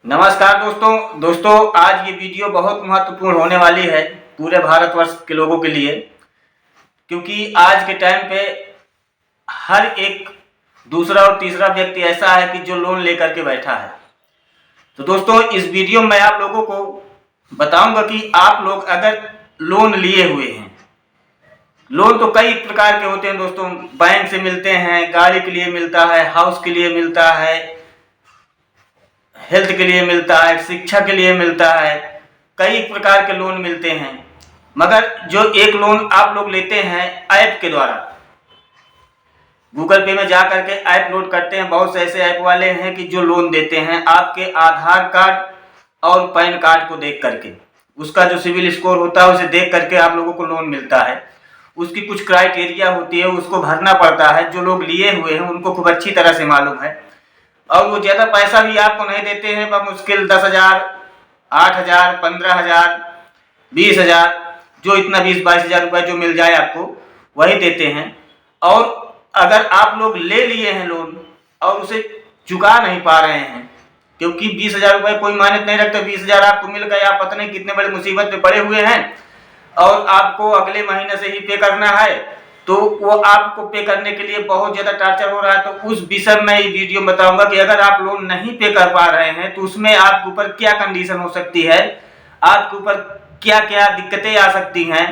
नमस्कार दोस्तों आज ये वीडियो बहुत महत्वपूर्ण होने वाली है पूरे भारतवर्ष के लोगों के लिए, क्योंकि आज के टाइम पे हर एक दूसरा और तीसरा व्यक्ति ऐसा है कि जो लोन लेकर के बैठा है। तो दोस्तों इस वीडियो में आप लोगों को बताऊंगा कि आप लोग अगर लोन लिए हुए हैं, लोन तो कई प्रकार के होते हैं दोस्तों, बैंक से मिलते हैं, गाड़ी के लिए मिलता है, हाउस के लिए मिलता है, हेल्थ के लिए मिलता है, शिक्षा के लिए मिलता है, कई प्रकार के लोन मिलते हैं। मगर जो एक लोन आप लोग लेते हैं ऐप के द्वारा, गूगल पे में जा करके ऐप लोड करते हैं, बहुत से ऐसे ऐप वाले हैं कि जो लोन देते हैं आपके आधार कार्ड और पैन कार्ड को देख करके, उसका जो सिविल स्कोर होता है उसे देख करके आप लोगों को लोन मिलता है। उसकी कुछ क्राइटेरिया होती है, उसको भरना पड़ता है। जो लोग लिए हुए हैं उनको खूब अच्छी तरह से मालूम है, और वो ज़्यादा पैसा भी आपको नहीं देते हैं, बमुश्किल 10,000, 8,000, 15,000, 20,000, जो इतना 20-22,000 रुपये जो मिल जाए आपको वही देते हैं। और अगर आप लोग ले लिए हैं लोन और उसे चुका नहीं पा रहे हैं, क्योंकि 20,000 रुपये कोई मान्यता नहीं रखता, 20,000 आपको मिल गए, आप पता नहीं कितने बड़े मुसीबत में पड़े हुए हैं और आपको अगले महीने से ही पे करना है, तो वो आपको पे करने के लिए बहुत ज़्यादा टार्चर हो रहा है। तो उस विषय में ये वीडियो में बताऊंगा कि अगर आप लोन नहीं पे कर पा रहे हैं तो उसमें आपके ऊपर क्या कंडीशन हो सकती है, आपके ऊपर क्या क्या दिक्कतें आ सकती हैं,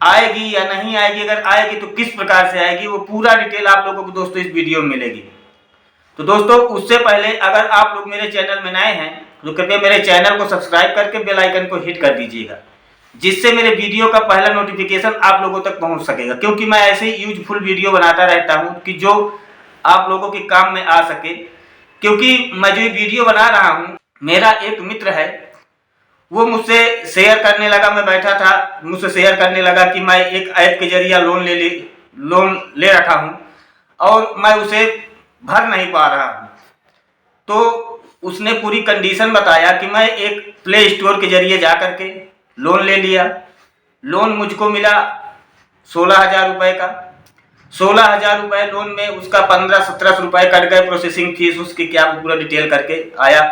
आएगी या नहीं आएगी, अगर आएगी तो किस प्रकार से आएगी, वो पूरा डिटेल आप लोगों को दोस्तों इस वीडियो में मिलेगी। तो दोस्तों उससे पहले अगर आप लोग मेरे चैनल में नए हैं तो कृपया मेरे चैनल को सब्सक्राइब करके बेल आइकन को हिट कर दीजिएगा, जिससे मेरे वीडियो का पहला नोटिफिकेशन आप लोगों तक पहुंच सकेगा। क्योंकि मैं ऐसे ही यूजफुल वीडियो बनाता रहता हूं कि जो आप लोगों के काम में आ सके। क्योंकि मैं जो वीडियो बना रहा हूं, मेरा एक मित्र है, वो मुझसे शेयर करने लगा, मैं बैठा था, मुझसे शेयर करने लगा कि मैं एक ऐप के जरिए लोन ले रखा हूं और मैं उसे भर नहीं पा रहा हूं। तो उसने पूरी कंडीशन बताया कि मैं एक प्ले स्टोर के जरिए जा करके लोन ले लिया। लोन मुझको मिला 16,000 रुपये का। 16,000 रुपये लोन में उसका 1500-1700 रुपये कट गए, प्रोसेसिंग फीस उसकी क्या पूरा डिटेल करके आया,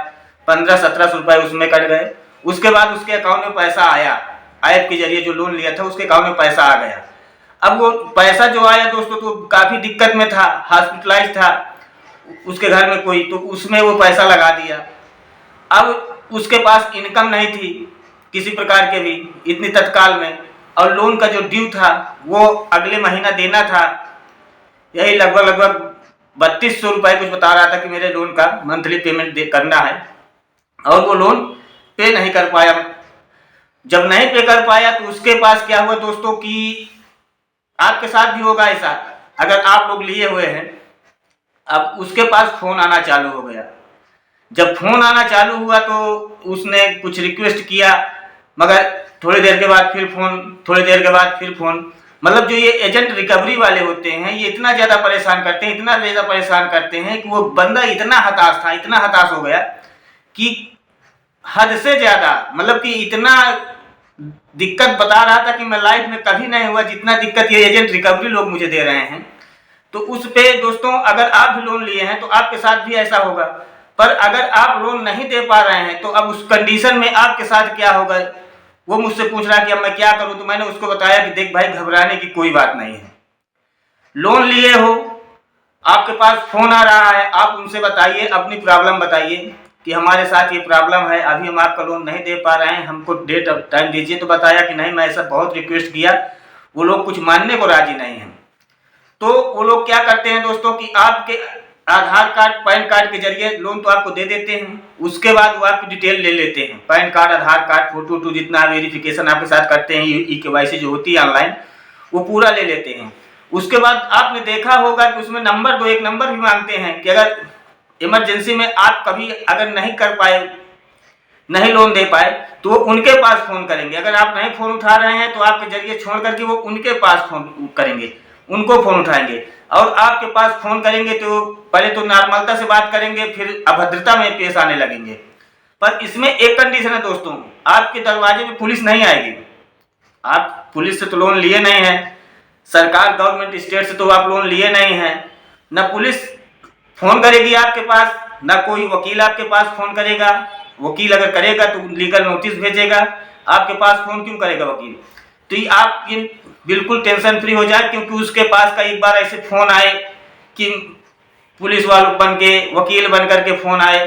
1500-1700 रुपये उसमें कट गए। उसके बाद उसके अकाउंट में पैसा आया, ऐप के जरिए जो लोन लिया था उसके अकाउंट में पैसा आ गया। अब वो पैसा जो आया दोस्तों तो काफ़ी दिक्कत में था, हॉस्पिटलाइज था उसके घर में कोई, तो उसमें वो पैसा लगा दिया। अब उसके पास इनकम नहीं थी किसी प्रकार के भी इतनी तत्काल में, और लोन का जो ड्यू था वो अगले महीना देना था, यही लगभग 3200 रुपये कुछ बता रहा था कि मेरे लोन का मंथली पेमेंट करना है, और वो लोन पे नहीं कर पाया। जब नहीं पे कर पाया तो उसके पास क्या हुआ दोस्तों कि आपके साथ भी होगा ऐसा, अगर आप लोग लिए हुए हैं, अब उसके पास फ़ोन आना चालू हो गया। जब फ़ोन आना चालू हुआ तो उसने कुछ रिक्वेस्ट किया, मगर थोड़ी देर के बाद फिर फ़ोन, थोड़ी देर के बाद फिर फ़ोन। मतलब जो ये एजेंट रिकवरी वाले होते हैं ये इतना ज़्यादा परेशान करते हैं, इतना ज़्यादा परेशान करते हैं कि वो बंदा इतना हताश था, इतना हताश हो गया कि हद से ज़्यादा, मतलब कि इतना दिक्कत बता रहा था कि मैं लाइफ में कभी नहीं हुआ जितना दिक्कत ये एजेंट रिकवरी लोग मुझे दे रहे हैं। तो उस पे दोस्तों अगर आप भी लोन लिए हैं तो आपके साथ भी ऐसा होगा। पर अगर आप लोन नहीं दे पा रहे हैं तो अब उस कंडीशन में आपके साथ क्या होगा, वो मुझसे पूछ रहा कि अब मैं क्या करूं। तो मैंने उसको बताया कि देख भाई, घबराने की कोई बात नहीं है। लोन लिए हो, आपके पास फ़ोन आ रहा है, आप उनसे बताइए, अपनी प्रॉब्लम बताइए कि हमारे साथ ये प्रॉब्लम है, अभी हम आपका लोन नहीं दे पा रहे हैं, हमको डेट ऑफ टाइम दीजिए। तो बताया कि नहीं, मैं ऐसा बहुत रिक्वेस्ट किया, वो लोग कुछ मानने को राजी नहीं हैं। तो वो लोग क्या करते हैं दोस्तों कि आपके आधार कार्ड, पैन कार्ड के जरिए लोन तो आपको दे देते हैं, उसके बाद वो आपकी डिटेल ले लेते हैं, पैन कार्ड, आधार कार्ड, फोटो जितना वेरिफिकेशन आपके साथ करते हैं, ई-केवाईसी जो होती है ऑनलाइन, वो पूरा ले लेते हैं। उसके बाद आपने देखा होगा कि उसमें नंबर, दो एक नंबर भी मांगते हैं कि अगर इमरजेंसी में आप कभी अगर नहीं कर पाए, नहीं लोन दे पाए, तो वो उनके पास फ़ोन करेंगे। अगर आप नहीं फ़ोन उठा रहे हैं तो आपके जरिए छोड़ करके वो उनके पास फ़ोन करेंगे, उनको फ़ोन उठाएंगे, और आपके पास फ़ोन करेंगे तो पहले तो नॉर्मलता से बात करेंगे, फिर अभद्रता में पेश आने लगेंगे। पर इसमें एक कंडीशन है दोस्तों, आपके दरवाजे में पुलिस नहीं आएगी। आप पुलिस से तो लोन लिए नहीं हैं, सरकार, गवर्नमेंट, स्टेट से तो आप लोन लिए नहीं हैं, न पुलिस फ़ोन करेगी आपके पास, न कोई वकील आपके पास फ़ोन करेगा, वकील अगर करेगा तो लीगल नोटिस भेजेगा, आपके पास फ़ोन क्यों करेगा वकील? तो ये आप ये बिल्कुल टेंशन फ्री हो जाए, क्योंकि उसके पास का एक बार ऐसे फ़ोन आए कि पुलिस वालों बन के, वकील बन करके फ़ोन आए,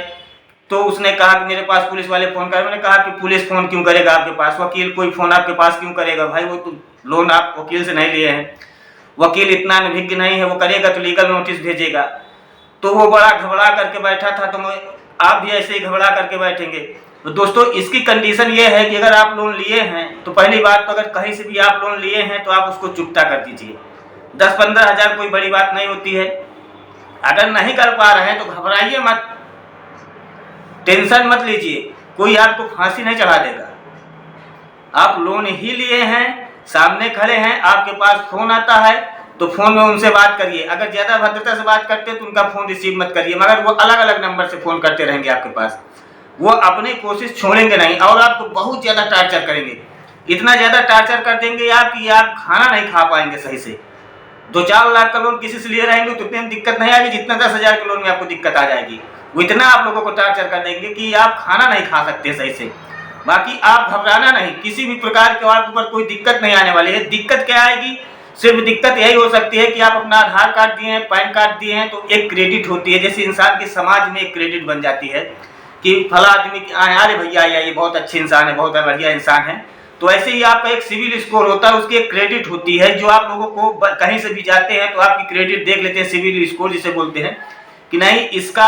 तो उसने कहा कि मेरे पास पुलिस वाले फ़ोन कर। मैंने कहा कि पुलिस फ़ोन क्यों करेगा आपके पास, वकील कोई फ़ोन आपके पास क्यों करेगा भाई? वो तो लोन आप वकील से नहीं लिए हैं, वकील इतना अनभिज्ञ नहीं है, वो करेगा तो लीगल नोटिस भेजेगा। तो वो बड़ा घबरा करके बैठा था, तो आप भी ऐसे ही घबरा करके बैठेंगे। तो दोस्तों इसकी कंडीशन ये है कि अगर आप लोन लिए हैं तो पहली बात तो अगर कहीं से भी आप लोन लिए हैं तो आप उसको चुकता कर दीजिए। 10-15 हज़ार कोई बड़ी बात नहीं होती है। अगर नहीं कर पा रहे हैं तो घबराइए मत, टेंशन मत लीजिए, कोई आपको फांसी नहीं चढ़ा देगा। आप लोन ही लिए हैं, सामने खड़े हैं, आपके पास फ़ोन आता है तो फ़ोन में उनसे बात करिए। अगर ज़्यादा भद्रता से बात करते हैं तो उनका फ़ोन रिसीव मत करिए, मगर वो अलग अलग नंबर से फ़ोन करते रहेंगे आपके पास। वो अपनी कोशिश छोड़ेंगे नहीं और आपको बहुत ज़्यादा टार्चर करेंगे। इतना ज़्यादा टार्चर कर देंगे आप कि आप खाना नहीं खा पाएंगे सही से। 2-4 लाख का लोन किसी से लिए रहेंगे तो इतनी दिक्कत नहीं आएगी जितना 10,000 के लोन में आपको दिक्कत आ जाएगी। वो इतना आप लोगों को टार्चर कर देंगे कि आप खाना नहीं खा सकते सही से। बाकी आप घबराना नहीं, किसी भी प्रकार के आपके ऊपर कोई दिक्कत नहीं आने वाली है। दिक्कत क्या आएगी? सिर्फ दिक्कत यही हो सकती है कि आप अपना आधार कार्ड दिए हैं, पैन कार्ड दिए हैं, तो एक क्रेडिट होती है, जैसे इंसान के समाज में एक क्रेडिट बन जाती है कि फला आदमी अरे भैया ये बहुत अच्छे इंसान है, बहुत बढ़िया इंसान है। तो ऐसे ही आपका एक सिविल स्कोर होता है, उसकी एक क्रेडिट होती है जो आप लोगों को कहीं से भी जाते हैं तो आपकी क्रेडिट देख लेते हैं, सिविल स्कोर जिसे बोलते हैं कि नहीं इसका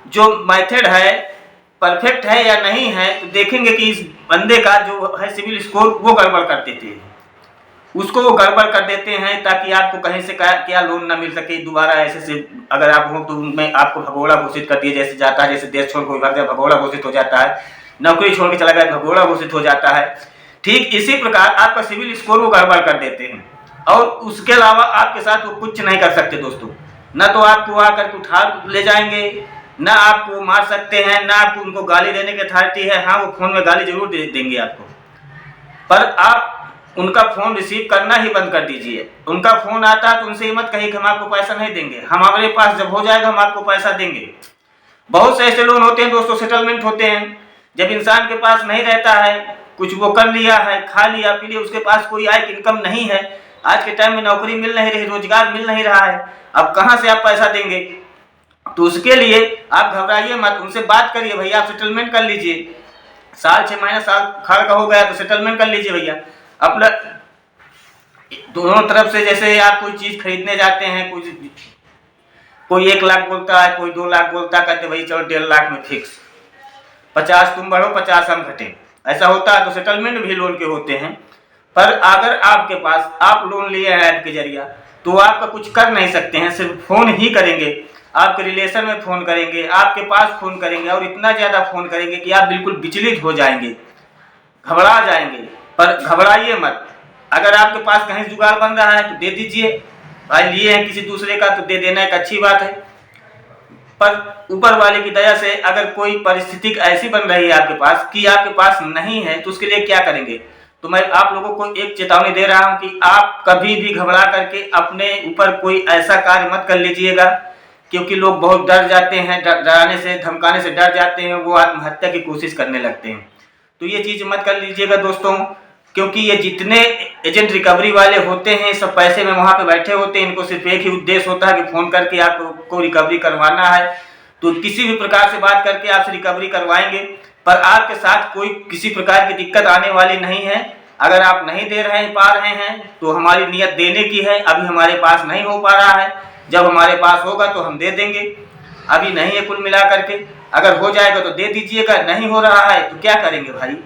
जो मेथड है परफेक्ट है या नहीं है। तो देखेंगे कि इस बंदे का जो है सिविल स्कोर वो गड़बड़ कर देते हैं, उसको वो गड़बड़ कर देते हैं ताकि आपको कहीं से क्या लोन ना मिल सके दोबारा। ऐसे से अगर आप हो तो उनमें आपको भगोड़ा घोषित कर दिया जैसे जाता है, जैसे देश छोड़ के भाग जाए भगोड़ा घोषित हो जाता है, नौकरी छोड़ के चला गया भगोड़ा घोषित हो जाता है। ठीक इसी प्रकार आपका सिविल स्कोर वो गड़बड़ कर देते हैं और उसके अलावा आपके साथ वो कुछ नहीं कर सकते दोस्तों। न तो आपको आकर के उठा ले जाएंगे, ना आपको मार सकते हैं, ना आपको उनको गाली देने की अथॉरिटी है। हाँ वो फ़ोन में गाली जरूर देंगे आपको, पर आप उनका फ़ोन रिसीव करना ही बंद कर दीजिए। उनका फ़ोन आता है तो उनसे ये मत कहिए कि हम आपको पैसा नहीं देंगे, हमारे पास जब हो जाएगा हम आपको पैसा देंगे। बहुत से ऐसे लोन होते हैं दोस्तों, सेटलमेंट होते हैं, जब इंसान के पास नहीं रहता है, कुछ वो कर लिया है, खा लिया पी लिया, उसके पास कोई आय इनकम नहीं है, आज के टाइम में नौकरी मिल नहीं रही, रोजगार मिल नहीं रहा है, अब कहाँ से आप पैसा देंगे? तो उसके लिए आप घबराइए मत, उनसे बात करिए, भैया आप सेटलमेंट कर लीजिए। साल 6 महीना साल खड़ का हो गया तो सेटलमेंट कर लीजिए भैया। अपना दोनों तरफ से, जैसे आप कोई चीज़ खरीदने जाते हैं, कोई 1 लाख बोलता है, कोई 2 लाख बोलता है, कहते भाई चलो 1.5 लाख में फिक्स, 50 तुम बढ़ो 50 हम घटे, ऐसा होता है। तो सेटलमेंट भी लोन के होते हैं। पर अगर आपके पास आप लोन लिए हैं ऐप के जरिए तो आपका कुछ कर नहीं सकते हैं, सिर्फ फ़ोन ही करेंगे, आपके रिलेशन में फ़ोन करेंगे, आपके पास फ़ोन करेंगे और इतना ज़्यादा फ़ोन करेंगे कि आप बिल्कुल विचलित हो जाएंगे, घबरा जाएंगे। पर घबराइए मत, अगर आपके पास कहीं जुगाड़ बन रहा है तो दे दीजिए, भाई लिए हैं किसी दूसरे का तो दे देना एक अच्छी बात है। पर ऊपर वाले की दया से अगर कोई परिस्थिति ऐसी बन रही है आपके पास कि आपके पास नहीं है तो उसके लिए क्या करेंगे? तो मैं आप लोगों को एक चेतावनी दे रहा हूं कि आप कभी भी घबरा करके अपने ऊपर कोई ऐसा कार्य मत कर लीजिएगा, क्योंकि लोग बहुत डर जाते हैं, डराने से धमकाने से डर जाते हैं, वो आत्महत्या की कोशिश करने लगते हैं। तो ये चीज़ मत कर लीजिएगा दोस्तों, क्योंकि ये जितने एजेंट रिकवरी वाले होते हैं सब पैसे में वहाँ पे बैठे होते हैं, इनको सिर्फ एक ही उद्देश्य होता है कि फ़ोन करके आपको रिकवरी करवाना है। तो किसी भी प्रकार से बात करके आपसे रिकवरी करवाएंगे, पर आपके साथ कोई किसी प्रकार की दिक्कत आने वाली नहीं है। अगर आप नहीं दे पा रहे हैं तो हमारी नियत देने की है, अभी हमारे पास नहीं हो पा रहा है, जब हमारे पास होगा तो हम दे देंगे, अभी नहीं है कुल मिला करके। अगर हो जाएगा तो दे दीजिएगा, नहीं हो रहा है तो क्या करेंगे भाई?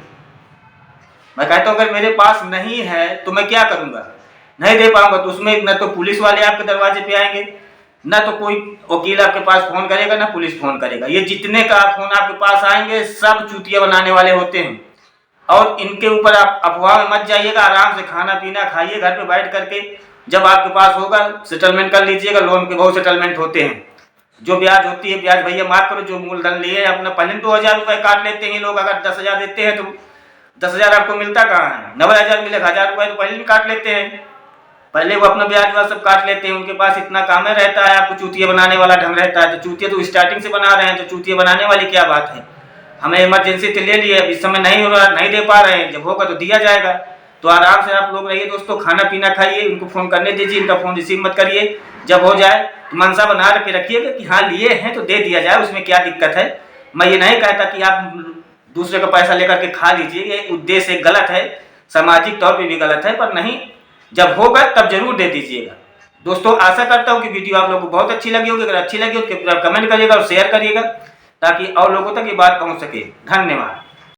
मैं कहता हूँ अगर मेरे पास नहीं है तो मैं क्या करूँगा, नहीं दे पाऊंगा तो उसमें न तो पुलिस वाले आपके दरवाजे पे आएंगे, न तो कोई वकील आपके पास फ़ोन करेगा, ना पुलिस फ़ोन करेगा। ये जितने का फ़ोन आपके पास आएंगे सब चूतिया बनाने वाले होते हैं, और इनके ऊपर आप अफवाह में मत जाइएगा। आराम से खाना पीना खाइए घर पे बैठ करके, जब आपके पास होगा सेटलमेंट कर लीजिएगा। लोन के बहुत सेटलमेंट होते हैं, जो ब्याज होती है ब्याज भैया माफ करो, जो मूलधन लिए अपना पहले 2,000 रुपये काट लेते हैं लोग। अगर 10,000 देते हैं तो 10,000 आपको मिलता कहाँ है? 90,000 मिलेगा, 1,000 रुपये तो पहले ही काट लेते हैं, पहले वो अपना ब्याज वाज सब काट लेते हैं। उनके पास इतना काम है रहता है, आपको चूतिया बनाने वाला ढंग रहता है। तो चूतिया तो स्टार्टिंग से बना रहे हैं, तो चूतिया बनाने वाली क्या बात है? हमें इमरजेंसी तो ले लिए, अब इस समय नहीं हो रहा, नहीं दे पा रहे हैं, जब होगा तो दिया जाएगा। तो आराम से आप लोग रहिए दोस्तों, खाना पीना खाइए, उनको फ़ोन करने दीजिए, इनका फ़ोन रिसीव मत करिए। जब हो जाए तो मनसा बना के रखिएगा कि हाँ लिए हैं तो दे दिया जाए, उसमें क्या दिक्कत है। मैं ये नहीं कहता कि आप दूसरे का पैसा लेकर के खा लीजिए, ये उद्देश्य गलत है, सामाजिक तौर पे भी गलत है, पर नहीं, जब होगा तब जरूर दे दीजिएगा। दोस्तों आशा करता हूँ कि वीडियो आप लोगों को बहुत अच्छी लगी होगी। अगर अच्छी लगी हो तो कमेंट करिएगा और शेयर करिएगा ताकि और लोगों तक ये बात पहुँच सके। धन्यवाद।